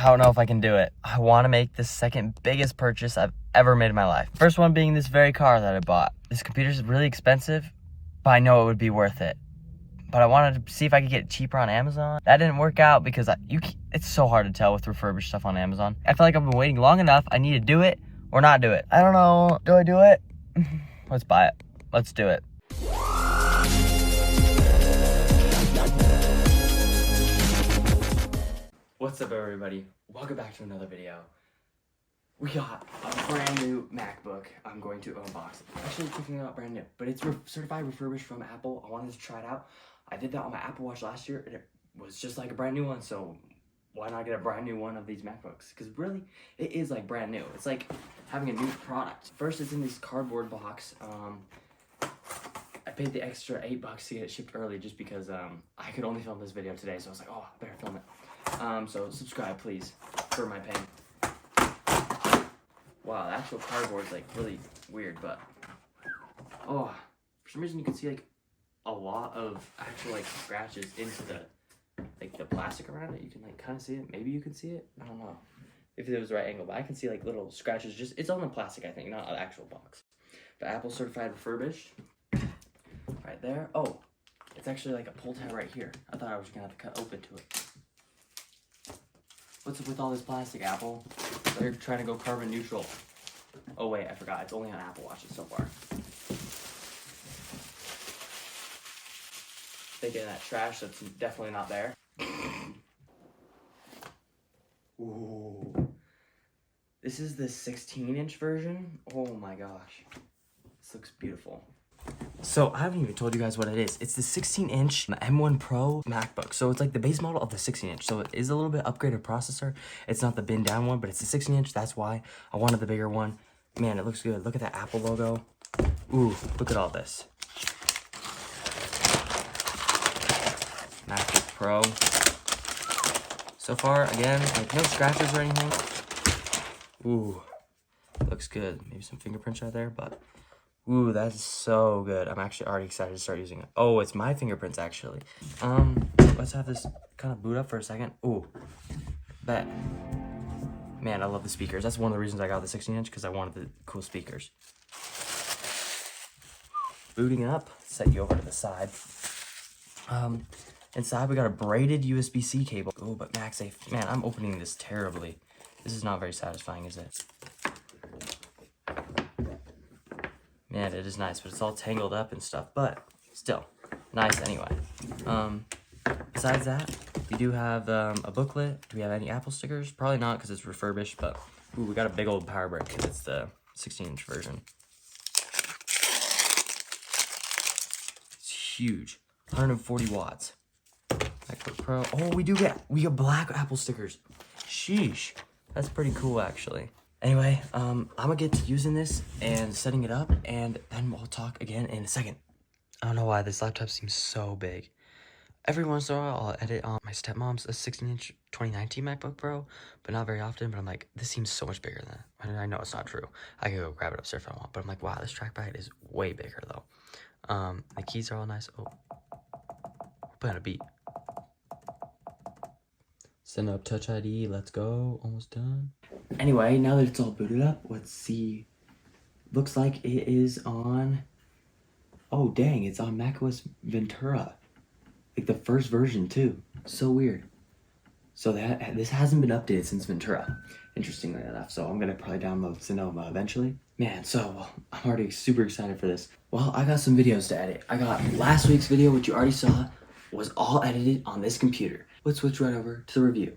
don't know if I can do it. I want to make the second biggest purchase I've ever made in my life. First one being this very car that I bought. This computer's really expensive, but I know it would be worth it. But I wanted to see if I could get it cheaper on Amazon. That didn't work out because it's so hard to tell with refurbished stuff on Amazon. I feel like I've been waiting long enough. I need to do it or not do it. I don't know. Do I do it? Let's buy it. Let's do it. What's up, everybody? Welcome back to another video. We got a brand new MacBook I'm going to unbox. Actually, checking it out brand new, but it's certified refurbished from Apple. I wanted to try it out. I did that on my Apple Watch last year, and it was just like a brand new one, so why not get a brand new one of these MacBooks? Because really, it is like brand new. It's like having a new product. First, it's in this cardboard box. I paid the extra $8 to get it shipped early just because I could only film this video today, so I was like, oh, I better film it. So subscribe, please, for my pain. Wow, the actual cardboard's like really weird, but oh, for some reason you can see like a lot of actual like scratches into the plastic around it. You can like kind of see it. Maybe you can see it. I don't know if it was the right angle, but I can see like little scratches. Just it's on the plastic, I think, not an actual box. But Apple certified refurbished, right there. Oh, it's actually like a pull tab right here. I thought I was gonna have to cut open to it. What's up with all this plastic, Apple? They're trying to go carbon neutral. Oh wait, I forgot. It's only on Apple Watches so far. Thinking that trash that's definitely not there. Ooh. This is the 16-inch version. Oh my gosh. This looks beautiful. So I haven't even told you guys what it is. It's the 16-inch M1 Pro MacBook. So it's like the base model of the 16-inch. So it is a little bit upgraded processor. It's not the bin down one, but it's the 16-inch. That's why I wanted the bigger one. Man, it looks good. Look at that Apple logo. Ooh, look at all this. MacBook Pro. So far, again, like no scratches or anything. Ooh, looks good. Maybe some fingerprints right there, but ooh, that's so good. I'm actually already excited to start using it. Oh, it's my fingerprints, actually. Let's have this kind of boot up for a second. Ooh, bet. Man, I love the speakers. That's one of the reasons I got the 16-inch, because I wanted the cool speakers. Booting up, set you over to the side. Inside we got a braided USB-C cable. Oh, but MagSafe. Man, I'm opening this terribly. This is not very satisfying, is it? Man, it is nice, but it's all tangled up and stuff, but still nice anyway. Besides that, we do have a booklet. Do we have any Apple stickers? Probably not, because it's refurbished, but ooh, we got a big old power brick because it's the 16-inch version. It's huge, 140 watts. MacBook Pro. Oh, we got black Apple stickers. Sheesh, that's pretty cool actually. Anyway, I'm gonna get to using this and setting it up, and then we'll talk again in a second. I don't know why this laptop seems so big. Every once in a while, I'll edit on my stepmom's 16-inch 2019 MacBook Pro, but not very often, but I'm like, this seems so much bigger than that. And I know it's not true. I can go grab it upstairs if I want, but I'm like, wow, this trackpad is way bigger, though. The keys are all nice. Oh, we're playing a beat. Send up Touch ID, let's go, almost done. Anyway, now that it's all booted up, let's see. Looks like it is on, oh dang, it's on macOS Ventura. Like the first version too. So weird. So this hasn't been updated since Ventura, interestingly enough. So I'm gonna probably download Sonoma eventually. Man, so I'm already super excited for this. Well, I got some videos to edit. I got last week's video, which you already saw, was all edited on this computer. Let's switch right over to the review.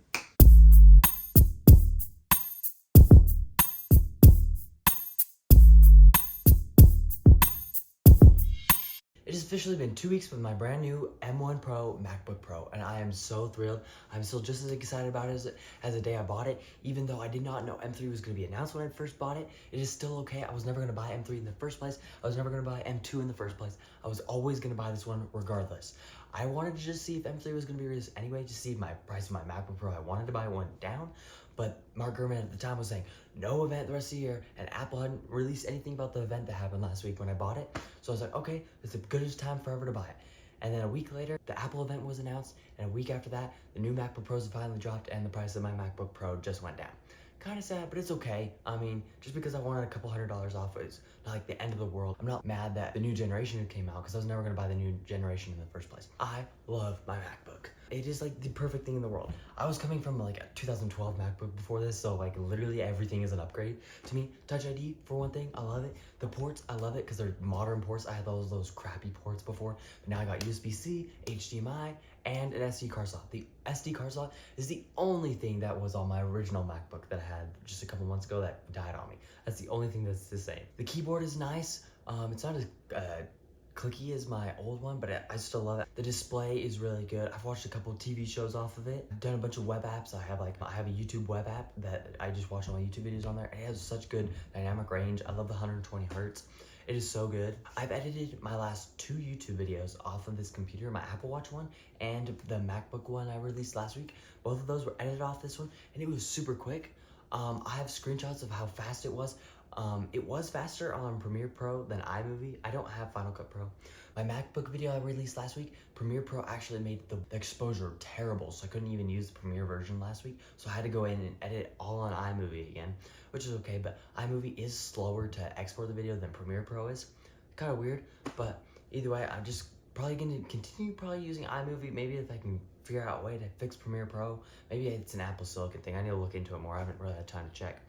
It has officially been 2 weeks with my brand new M1 Pro MacBook Pro, and I am so thrilled. I'm still just as excited about it as the day I bought it, even though I did not know M3 was going to be announced when I first bought it. It is still okay. I was never going to buy M3 in the first place. I was never going to buy M2 in the first place. I was always going to buy this one regardless. I wanted to just see if M3 was going to be released anyway, to see my price of my MacBook Pro. I wanted to buy one down, but Mark Gurman at the time was saying no event the rest of the year, and Apple hadn't released anything about the event that happened last week when I bought it. So I was like, okay, it's the goodest time forever to buy it. And then a week later, the Apple event was announced, and a week after that, the new MacBook Pros finally dropped, and the price of my MacBook Pro just went down. Kind of sad, but it's okay. I mean, just because I wanted a couple $100 off, it's not like the end of the world. I'm not mad that the new generation came out, because I was never gonna buy the new generation in the first place. I love my MacBook. It is like the perfect thing in the world. I was coming from like a 2012 MacBook before this, so like literally everything is an upgrade to me. Touch ID, for one thing, I love it. The ports, I love it because they're modern ports. I had those crappy ports before, but now I got USB-C, HDMI, and an SD card slot. The SD card slot is the only thing that was on my original MacBook that I had just a couple months ago that died on me. That's the only thing that's the same. The keyboard is nice. It's not as clicky as my old one, but I still love it. The display is really good. I've watched a couple of TV shows off of it. I've done a bunch of web apps. I have a YouTube web app that I just watch all my YouTube videos on there. It has such good dynamic range. I love the 120 hertz. It is so good. I've edited my last 2 YouTube videos off of this computer, my Apple Watch one and the MacBook one I released last week. Both of those were edited off this one, and it was super quick. I have screenshots of how fast it was. It was faster on Premiere Pro than iMovie. I don't have Final Cut Pro. My MacBook video I released last week, Premiere Pro actually made the exposure terrible, so I couldn't even use the Premiere version last week. So I had to go in and edit it all on iMovie again, which is okay, but iMovie is slower to export the video than Premiere Pro is. Kind of weird, but either way, I'm just probably going to continue using iMovie. Maybe if I can figure out a way to fix Premiere Pro. Maybe it's an Apple Silicon thing. I need to look into it more. I haven't really had time to check.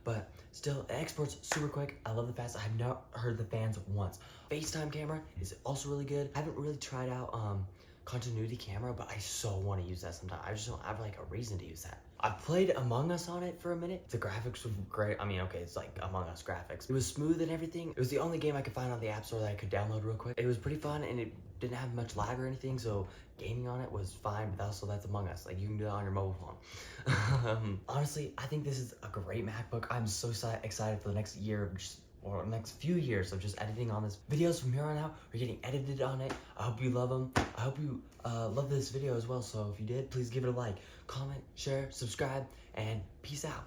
But still, it exports super quick. I love the fast. I have not heard the fans once. FaceTime camera is also really good. I haven't really tried out continuity camera, but I so want to use that sometime. I just don't have like a reason to use that. I played Among Us on it for a minute. The graphics were great. I mean, okay, it's like Among Us graphics. It was smooth and everything. It was the only game I could find on the App Store that I could download real quick. It was pretty fun, and it didn't have much lag or anything, so gaming on it was fine, but also that's Among Us. Like, you can do that on your mobile phone. Honestly, I think this is a great MacBook. I'm so excited for the next year, or next few years of just editing on this. Videos from here on out are getting edited on it. I hope you love them. I hope you love this video as well. So if you did, please give it a like, comment, share, subscribe, and peace out.